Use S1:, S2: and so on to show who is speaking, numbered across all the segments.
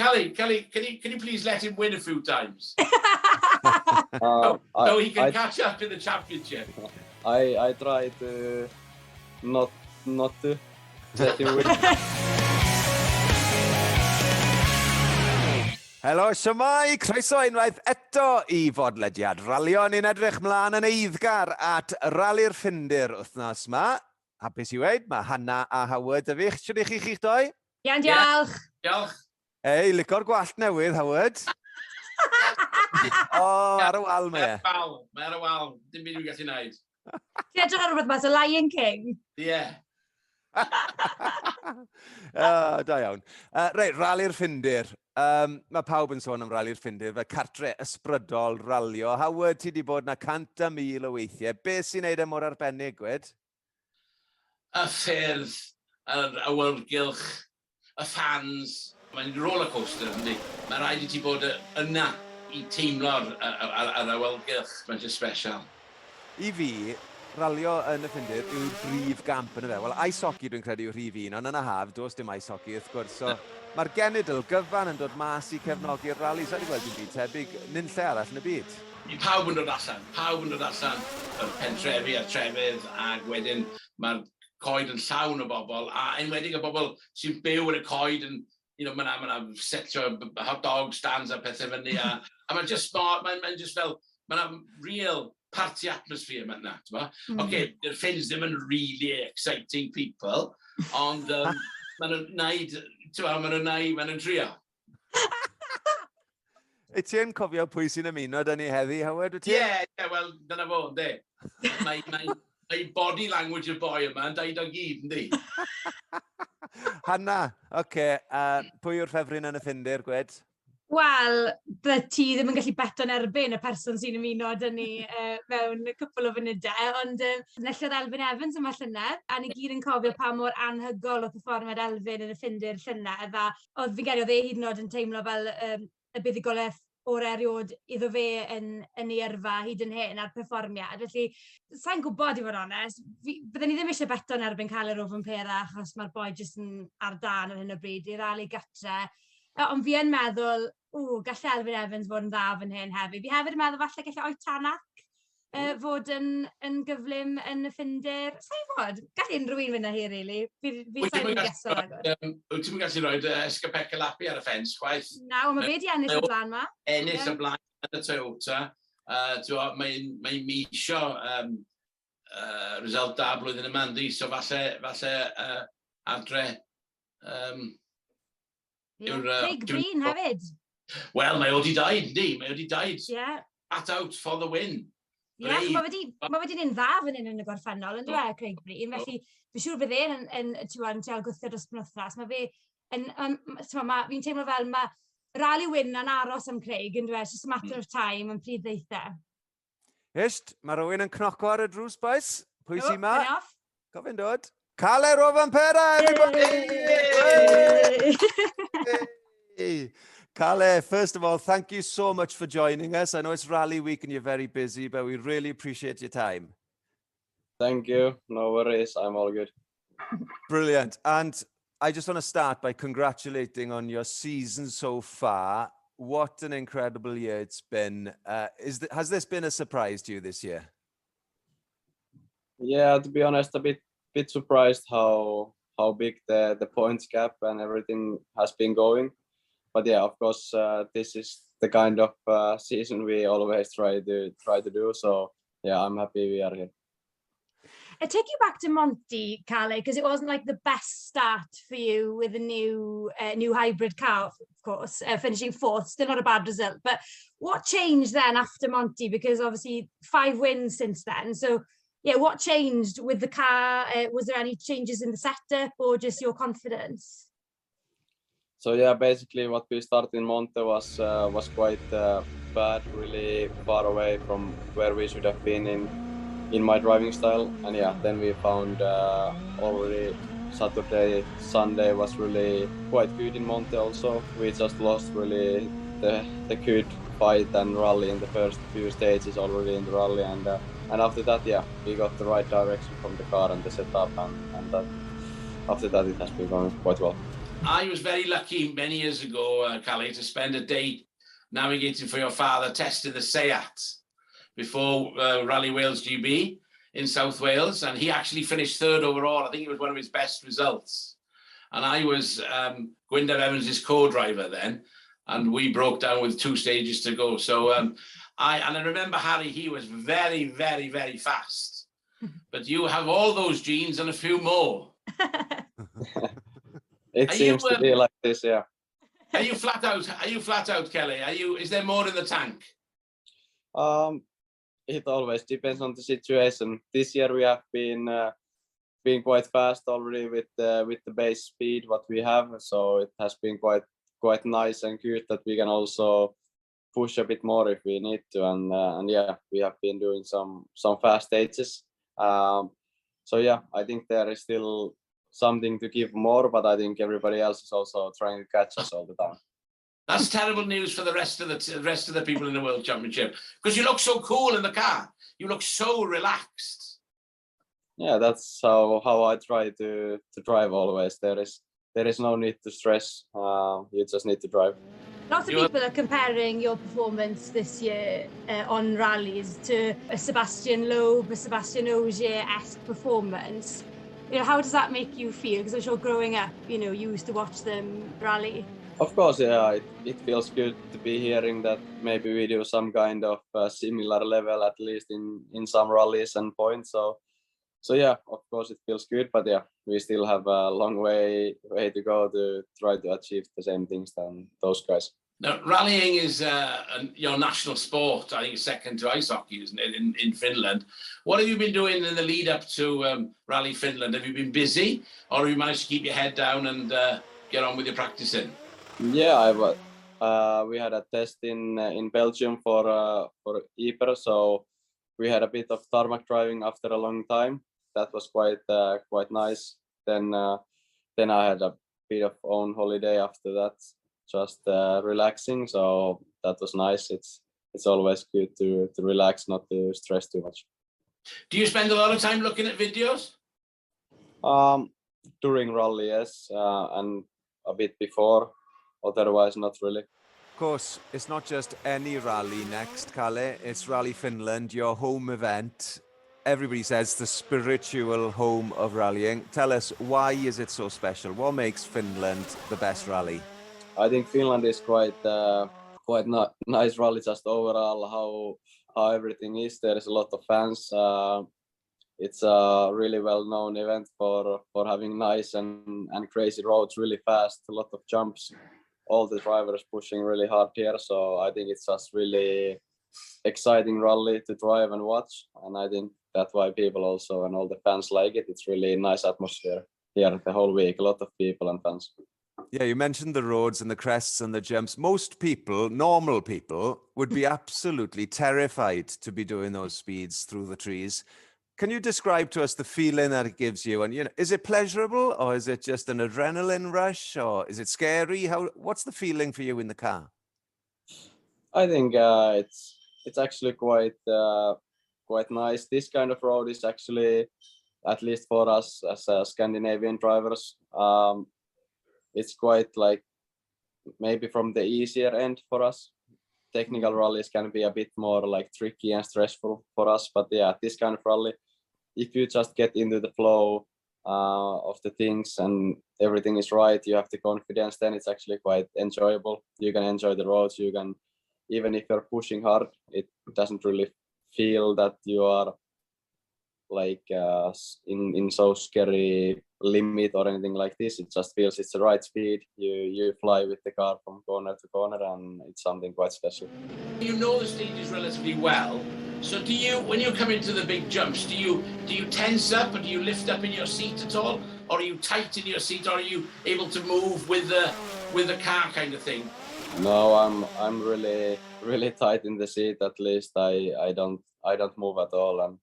S1: Kalle, can you please let him win a few times? So he can catch up in the championship.
S2: I try to not to let him win.
S3: Helo, siamai, croeso unwaith eto I fodlediad ralio. Ni'n edrych mlaen yn eiddgar at Rali'r Ffindir wythnos yma. Hapus I weid, mae Hanna a Howard y fych. Siwr I chi'ch doi?
S4: Iawn, diolch.
S1: Diolch.
S3: Ei, licor gwallt newydd, Howard. Ar y wal mae.
S1: Mae ar y wal. Dim byd dwi'n gallu gwneud.
S4: Ti edrych ar rhywbeth mas o Lion King?
S1: Ie.
S3: Da iawn. Reit, Rali'r Ffindir. Mae pawb yn sôn am Rali'r Ffindir, fe cartre ysbrydol ralio. Howard, ti wedi bod na 100,000 o weithiau. Be sy'n neud e mor arbennig, gwed?
S1: Y ffyrdd, yr awyrgylch, y fans. Mae'n rollercoaster, ynddi. Mae rhaid I ti bod yna I teimlo'r awyrgylch. Mae'n just special.
S3: I fi, ralio yn y Ffindir yw'r brif gamp yn y fe. Wel, ice hockey dwi'n credu yw'r rhif un, ond yn y haf, does dim ice hockey, wrth gwrs. So, mae'r genedl gyfan yn dod mas I cefnogi'r rali. So, wedi gweld dim byd tebyg nunlle arall yn y byd.
S1: I pawb yn dod allan. Pawb yn dod allan. Yr pentrefi a trefydd, ac wedyn mae'r coed yn llawn o bobl, a enwedig y bobl sy'n byw yn y coed yn, mae'na setio hot dog stands a pethau fyny, a mae'n just smart, mae'n just fel, mae'na real party atmosphere yna, ti'n bo? Okay, the Finns ddim yn really exciting people, ond maen nhw'n neud, maen nhw'n trio.
S3: Wyt ti'n cofio pwy sy'n ymuno dyn ni heddi, Howard, wyt ti?
S1: Ie, wel, dyna fo, ynddi. Mae body language y boi yma yn deud o gyd, ynddi?
S3: Hanna, pwy yw'r ffefryn yn y Ffindir, gwed?
S4: Wel, ti ddim yn gallu beto'n erbyn y person sy'n ymuno dyn ni mewn cwpl o funudau, ond nellodd Elfyn Evans yma llynedd, a ni gyd yn cofio pa mor anhygoel o perfformiad Elfyn yn y Ffindir llynedd, a oedd fi'n gedi oedd hyd yn oed yn teimlo fel y buddigolaeth o'r eriod iddo fe yn ei yrfa hyd yn hyn ar perfformiad. Felly, sa'n gwybod I fod onest, byddwn ni ddim eisiau beto'n erbyn Kalle Rovanperä achos mae'r boi jyst yn ar dan ar hyn o bryd I rali gatre. Ond fi yn meddwl, gall Elfyn Evans fod yn dda fan hyn hefyd. Fi hefyd yn meddwl falle gall o'i Tanak fod yn gyflym yn y Ffindir. Sa'n fod? Gall unrhyw un fynd â hi, really. Fi sa'n yn geso.
S1: Wyt ti'n gallu rhoi esgapecalapi ar y ffens, chwaith?
S4: Na, ond mae fe di ennill y blaen ma.
S1: Ennill y blaen yn y Toyota. Mae'n misio result da blwyddyn yma, yndi, so falle adre...
S4: Big Green hefyd.
S1: Wel, mae o di daid, yndi? Mae o di daid.
S4: Yeah.
S1: At out for the win.
S4: Ie, mae wedi ni'n dda fan hyn yn y gorffennol, yn dweud Craig Breen, felly fi'n siŵr bydd e'n teal gwythio dros penwthnos. Mae fe, fi'n teimlo fel mae rali win yn aros am Craig, yn dweud, just a matter of time, yn pryd ddeitha.
S3: Hysht, mae rhywun yn cnoco ar y drws, boys. Pwy sy'n ma? Gofyn dod. Kalle Rovanperä, everybody! Kalle, first of all, thank you so much for joining us. I know it's rally week and you're very busy, but we really appreciate your time.
S2: Thank you. No worries. I'm all good.
S3: Brilliant. And I just want to start by congratulating on your season so far. What an incredible year it's been. Has this been a surprise to you this year?
S2: Yeah, to be honest, a bit surprised how big the points gap and everything has been going. But yeah, of course, this is the kind of season we always try to do. So yeah, I'm happy we are here.
S4: I take you back to Monty, Kalle, because it wasn't like the best start for you with a new hybrid car, of course, finishing fourth, still not a bad result. But what changed then after Monty? Because obviously 5 wins since then. So yeah, what changed with the car? Was there any changes in the setup or just your confidence?
S2: So yeah, basically what we started in Monte was quite bad, really far away from where we should have been in my driving style. And yeah, then we found already Saturday, Sunday was really quite good in Monte also. We just lost really the good fight and rally in the first few stages already in the rally, and after that, yeah, we got the right direction from the car and the setup, and that after that it has been going quite well.
S1: I was very lucky many years ago, Kalle, to spend a day navigating for your father, testing the Seat before Rally Wales GB in South Wales, and he actually finished third overall. I think it was one of his best results. And I was Elfyn Evans' co-driver then, and we broke down with 2 stages to go. So I remember Harry, he was very, very, very fast. But you have all those genes and a few more.
S2: It seems to be like this, yeah.
S1: Are you flat out? Are you flat out, Kelly? Is there more in the tank?
S2: It always depends on the situation. This year we have been quite fast already with the base speed what we have, so it has been quite nice and good that we can also push a bit more if we need to, and yeah, we have been doing some fast stages. So yeah, I think there is still something to give more, but I think everybody else is also trying to catch us all the time. That's
S1: terrible news for the rest of the people in the World Championship, because you look so cool in the car. You look so relaxed.
S2: Yeah, that's how I try to drive always. There is no need to stress. You just need to drive.
S4: Lots of people are comparing your performance this year on rallies to a Sebastian Loeb, a Sebastian Ogier-esque performance. You know, how does that make you feel? Because I'm sure growing up, you know, you used to watch them rally.
S2: Of course, yeah, it feels good to be hearing that maybe we do some kind of similar level, at least in some rallies and points. So yeah, of course it feels good, but yeah, we still have a long way to go to try to achieve the same things than those guys.
S1: Now, rallying is your national sport. I think it's second to ice hockey, isn't it, in Finland? What have you been doing in the lead up to Rally Finland? Have you been busy, or have you managed to keep your head down and get on with your practicing?
S2: Yeah, we had a test in Belgium for Yper, so we had a bit of tarmac driving after a long time. That was quite nice. Then I had a bit of own holiday after that, just relaxing. So that was nice. It's always good to relax, not to stress too much.
S1: Do you spend a lot of time looking at videos?
S2: During rally, yes, and a bit before. Otherwise, not really.
S3: Of course, it's not just any rally next, Kalle. It's Rally Finland, your home event. Everybody says the spiritual home of rallying. Tell us, why is it so special? What makes Finland the best rally?
S2: I think Finland is quite nice rally just overall. How everything is. There is a lot of fans. It's a really well-known event for having nice and crazy roads, really fast, a lot of jumps. All the drivers pushing really hard here, so I think it's just really exciting rally to drive and watch, and I think that's why people also and all the fans like it. It's really nice atmosphere here the whole week, a lot of people and fans.
S3: Yeah, you mentioned the roads and the crests and the jumps. Most people, normal people, would be absolutely terrified to be doing those speeds through the trees. Can you describe to us the feeling that it gives you? And, you know, is it pleasurable, or is it just an adrenaline rush, or is it scary? What's the feeling for you in the car?
S2: I think it's actually quite nice. This kind of road is actually, at least for us as Scandinavian drivers, it's quite like maybe from the easier end for us. Technical rallies can be a bit more like tricky and stressful for us, but yeah, this kind of rally, if you just get into the flow of the things and everything is right, you have the confidence, then it's actually quite enjoyable. You can enjoy the roads. You can, even if you're pushing hard, it doesn't really feel that you are like in so scary limit or anything like this. It just feels it's the right speed. You fly with the car from corner to corner, and it's something quite special.
S1: You know the stages relatively well, so do you, when you come into the big jumps, do you tense up, or do you lift up in your seat at all, or are you tight in your seat, or are you able to move with the car kind of thing?
S2: No, I'm really tight in the seat. At least I don't move at all, and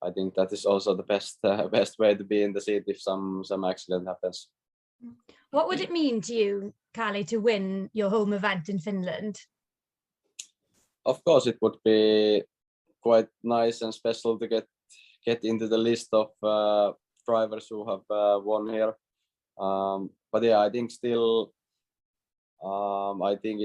S2: I think that is also the best way to be in the seat if some accident happens.
S4: What would it mean to you, Kalle, to win your home event in Finland?
S2: Of course, it would be quite nice and special to get into the list of drivers who have won here. but yeah, I think still, I think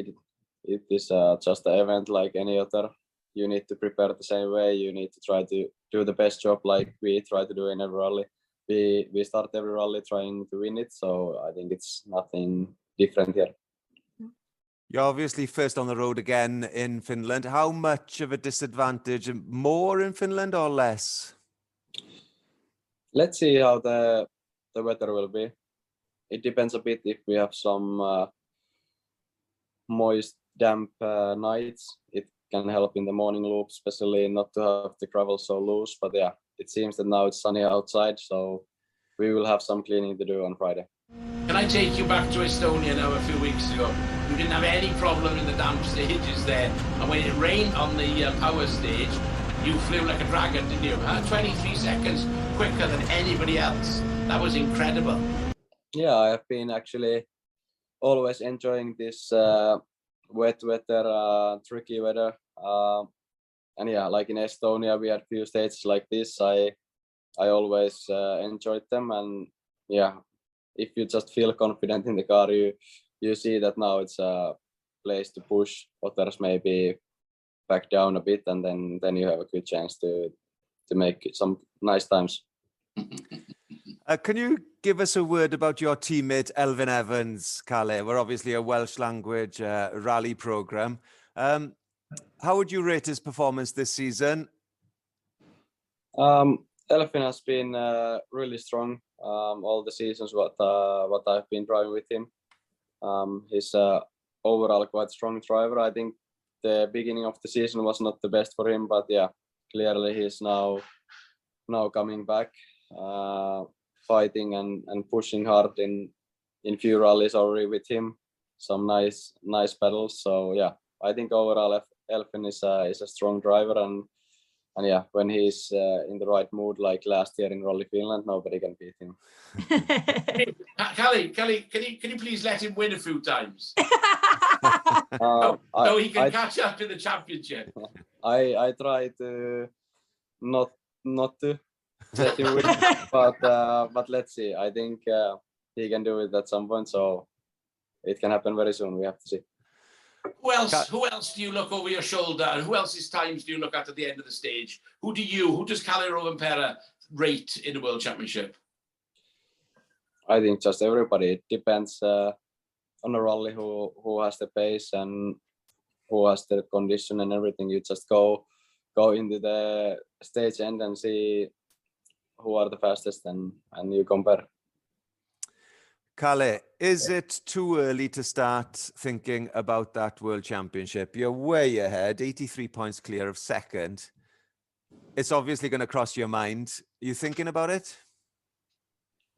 S2: it is just an event like any other. You need to prepare the same way. You need to try to do the best job like we try to do in every rally. We start every rally trying to win it, so I think it's nothing different here.
S3: You're obviously first on the road again in Finland. How much of a disadvantage? More in Finland or less?
S2: Let's see how the weather will be. It depends a bit if we have some moist, damp nights. It can help in the morning loop, especially not to have the gravel so loose. But yeah, it seems that now it's sunny outside, so we will have some cleaning to do on Friday.
S1: Can I take you back to Estonia now a few weeks ago? You didn't have any problem in the damp stages there. And when it rained on the power stage, you flew like a dragon, didn't you? 23 seconds quicker than anybody else. That was incredible.
S2: Yeah, I have been actually always enjoying this wet weather, tricky weather. And yeah, like in Estonia, we had few stages like this. I always enjoyed them. And yeah, if you just feel confident in the car, you see that now it's a place to push. Others maybe back down a bit, and then you have a good chance to make some nice times.
S3: Can you give us a word about your teammate Elfyn Evans, Kalle? We're obviously a Welsh language rally program. How would you rate his performance this season?
S2: Elfyn has been really strong all the seasons what I've been driving with him. He's overall quite strong driver. I think the beginning of the season was not the best for him, but yeah, clearly he's now coming back, fighting and pushing hard in few rallies already with him. Some nice battles. So yeah, I think overall Elfyn is a strong driver, and yeah, when he's in the right mood, like last year in Rali'r Finland, nobody can beat him.
S1: Kalle, can you please let him win a few times? So he can catch up in the championship.
S2: I try to not to let him win, but let's see. I think he can do it at some point, so it can happen very soon. We have to see.
S1: Who else do you look over your shoulder, and who else's times do you look at the end of the stage? Who does Kalle Rovanperä rate in the World Championship?
S2: I think just everybody. It depends on a rally who has the pace and who has the condition and everything. You just go into the stage end and see who are the fastest, and you compare.
S3: Kalle, is it too early to start thinking about that World Championship? You're way ahead, 83 points clear of second. It's obviously going to cross your mind. Are you thinking about it?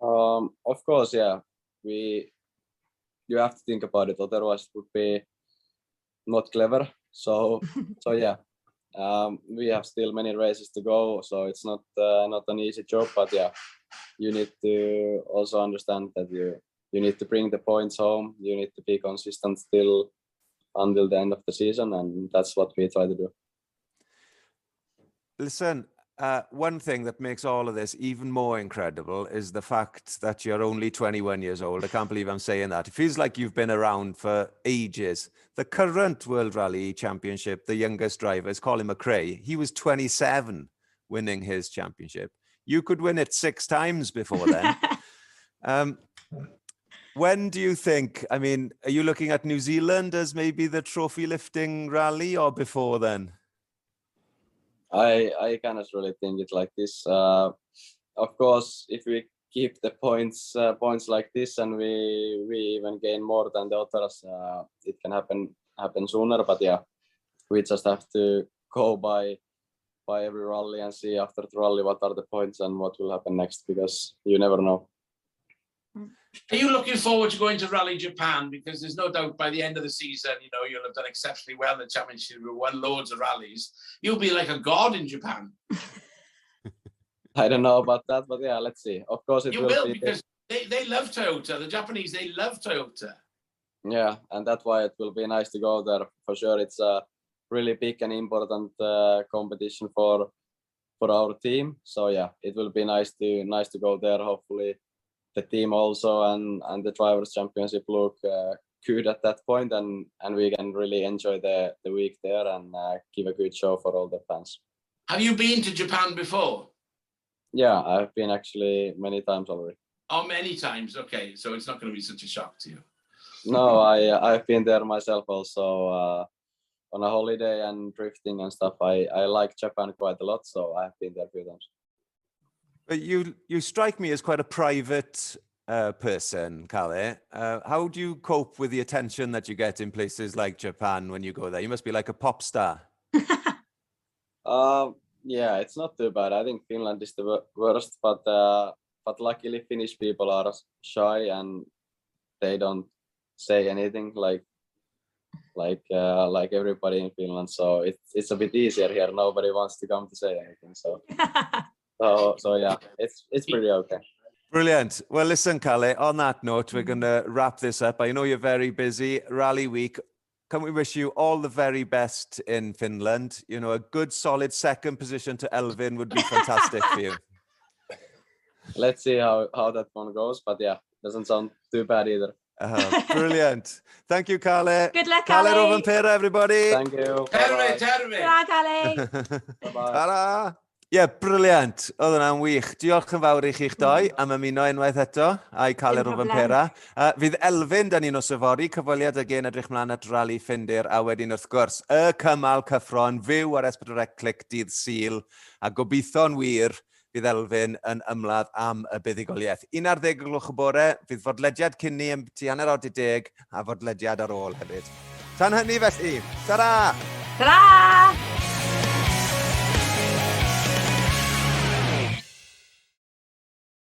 S2: Of course, yeah. You have to think about it, otherwise it would be not clever. So yeah. We have still many races to go, so it's not an easy job. But yeah, you need to also understand that you need to bring the points home. You need to be consistent still until the end of the season, and that's what we try to do.
S3: Listen, one thing that makes all of this even more incredible is the fact that you're only 21 years old. I can't believe I'm saying that. It feels like you've been around for ages. The current World Rally Championship, the youngest driver is Colin McRae. He was 27 winning his championship. You could win it 6 times before then. When do you think, I mean, are you looking at New Zealand as maybe the trophy lifting rally, or before then?
S2: I cannot really think it like this. Of course, if we keep the points like this and we even gain more than the others, it can happen sooner. But yeah, we just have to go by every rally and see after the rally what are the points and what will happen next, because you never know.
S1: Are you looking forward to going to Rally Japan? Because there's no doubt by the end of the season, you'll have done exceptionally well in the championship. You've won loads of rallies. You'll be like a god in Japan.
S2: I don't know about that, but yeah, let's see. Of course,
S1: you will because they love Toyota. The Japanese, they love Toyota.
S2: Yeah, and that's why it will be nice to go there for sure. It's a really big and important competition for our team. So yeah, it will be nice to go there. Hopefully the team also and the Drivers' Championship look good at that point, and we can really enjoy the week there and give a good show for all the fans.
S1: Have you been to Japan before?
S2: Yeah, I've been actually many times already.
S1: Oh, many times. Okay, so it's not going to be such a shock to you.
S2: No, I've been there myself also on a holiday and drifting and stuff. I like Japan quite a lot, so I've been there a few times.
S3: But you strike me as quite a private person, Kalle. How do you cope with the attention that you get in places like Japan when you go there? You must be like a pop star.
S2: Yeah, it's not too bad. I think Finland is the worst, but luckily Finnish people are shy and they don't say anything like everybody in Finland. So it's a bit easier here. Nobody wants to come to say anything. So yeah, it's pretty okay.
S3: Brilliant. Well, listen, Kalle, on that note, we're going to wrap this up. I know you're very busy. Rally week. Can we wish you all the very best in Finland? You know, a good, solid second position to Elfyn would be fantastic for you.
S2: Let's see how that one goes. But yeah, doesn't sound too bad either.
S3: Brilliant. Thank you, Kalle.
S4: Good luck,
S3: Kalle
S4: Kalle.
S3: Rovanperä, everybody.
S2: Thank you.
S1: Terve!
S4: Ta, Kalle.
S2: Bye-bye.
S3: Ta-ra! Ie, briliant. Oedd hwnna'n wych. Diolch yn fawr i chi'ch doi am ymuno unwaith eto, a'i Kalle
S4: Dim problem.
S3: Rovanperä. Fydd Elfyn dan ni'n osofori, cyfweliad ag ein edrych mlaen at Rali'r Ffindir, a wedyn wrth gwrs, y cymal cyffro'n fyw ar S4C Clic dydd Sul, a gobeithio'n wir fydd Elfyn yn ymladd am y buddugoliaeth. 11 gloch y bore, fydd fodlediad cyn ni am tu hanner 10 a fodlediad ar ôl hefyd. Tan hynny felly, ta-ra!
S4: Ta-ra!